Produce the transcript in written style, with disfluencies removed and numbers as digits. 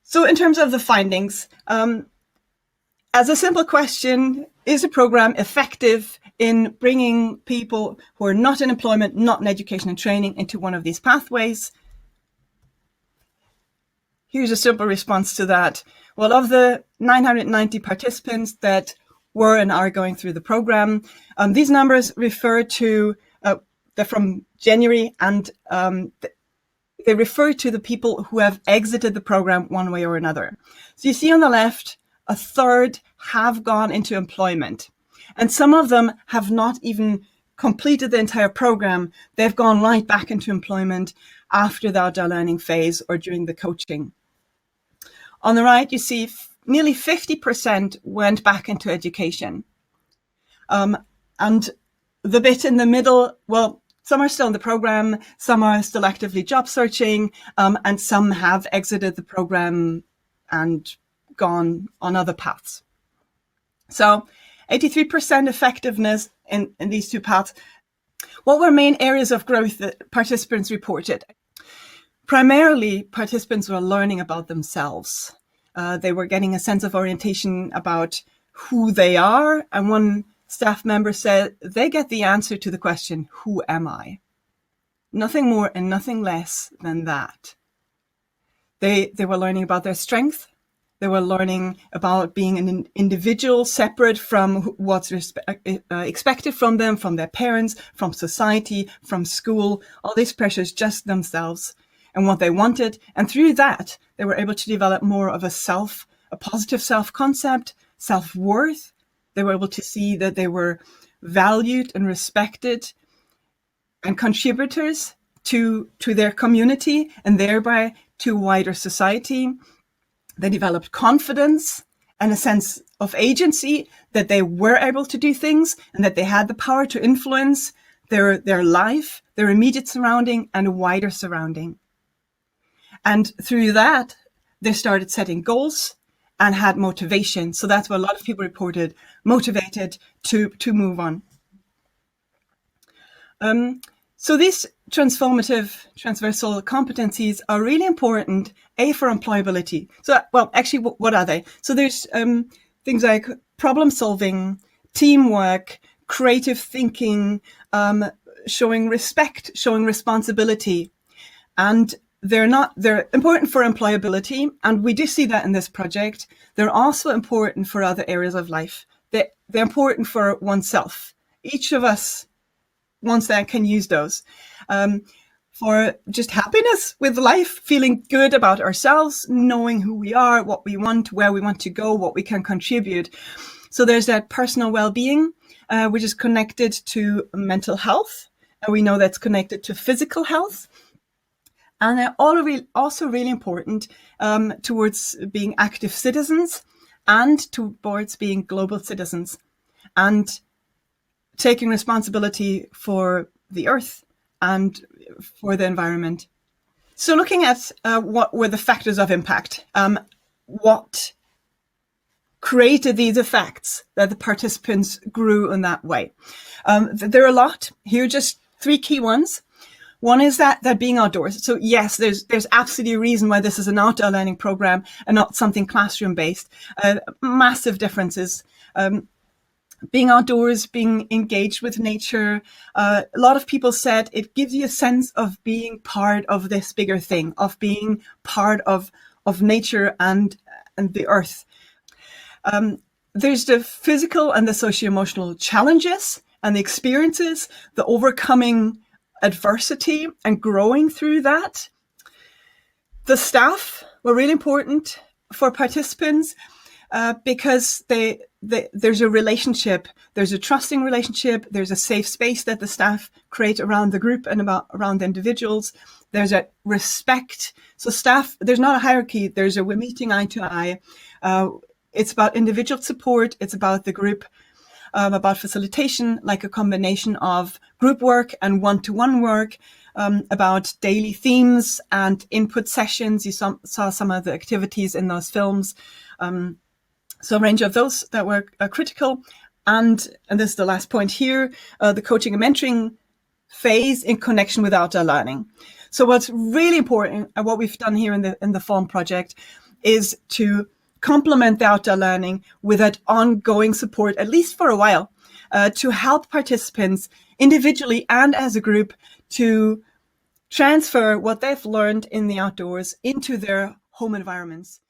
So in terms of the findings, as a simple question, is the program effective in bringing people who are not in employment, not in education and training into one of these pathways? Here's a simple response to that. Well, of the 990 participants that were and are going through the program, these numbers refer to, they're from January, and they refer to the people who have exited the program one way or another. So you see on the left, a third have gone into employment, and some of them have not even completed the entire program. They've gone right back into employment after the outdoor learning phase or during the coaching. On the right, you see nearly 50% went back into education. And the bit in the middle, well, some are still in the program, some are still actively job searching, and some have exited the program and gone on other paths. So 83% effectiveness in these two paths. What were main areas of growth that participants reported? Primarily, participants were learning about themselves. They were getting a sense of orientation about who they are. And one staff member said they get the answer to the question, who am I? Nothing more and nothing less than that. They were learning about their strength. They were learning about being an individual separate from what's expected from them, from their parents, from society, from school, all these pressures, just themselves and what they wanted. And through that, they were able to develop more of a positive self-concept, self-worth. They were able to see that they were valued and respected and contributors to their community and thereby to wider society. They developed confidence and a sense of agency that they were able to do things and that they had the power to influence their life, their immediate surrounding and a wider surrounding. And through that, they started setting goals and had motivation. So that's what a lot of people reported, motivated to move on. So these transformative transversal competencies are really important, for employability. So, well, actually, what are they? So there's things like problem solving, teamwork, creative thinking, showing respect, showing responsibility. And they're important for employability. And we do see that in this project. They're also important for other areas of life. They're important for oneself. Each of us, once that can use those for just happiness with life, feeling good about ourselves, knowing who we are, what we want, where we want to go, what we can contribute. So there's that personal well-being, which is connected to mental health. And we know that's connected to physical health. And they're also really important towards being active citizens and towards being global citizens and taking responsibility for the earth and for the environment. So looking at what were the factors of impact, what created these effects that the participants grew in that way. There are a lot. Here are just three key ones. One is that being outdoors. So yes, there's absolutely a reason why this is an outdoor learning program and not something classroom based. Massive differences. Being outdoors, being engaged with nature. A lot of people said it gives you a sense of being part of this bigger thing, of being part of nature and the earth. There's the physical and the socio-emotional challenges and the experiences, the overcoming adversity and growing through that. The staff were really important for participants because there's a relationship, there's a trusting relationship, there's a safe space that the staff create around the group and around the individuals. There's a respect. So staff, there's not a hierarchy, we're meeting eye to eye. It's about individual support, it's about the group, about facilitation, like a combination of group work and one-to-one work, about daily themes and input sessions. You saw some of the activities in those films. So a range of those that were critical. And this is the last point here, the coaching and mentoring phase in connection with outdoor learning. So what's really important and what we've done here in the FOLM project is to complement the outdoor learning with that ongoing support, at least for a while, to help participants individually and as a group to transfer what they've learned in the outdoors into their home environments.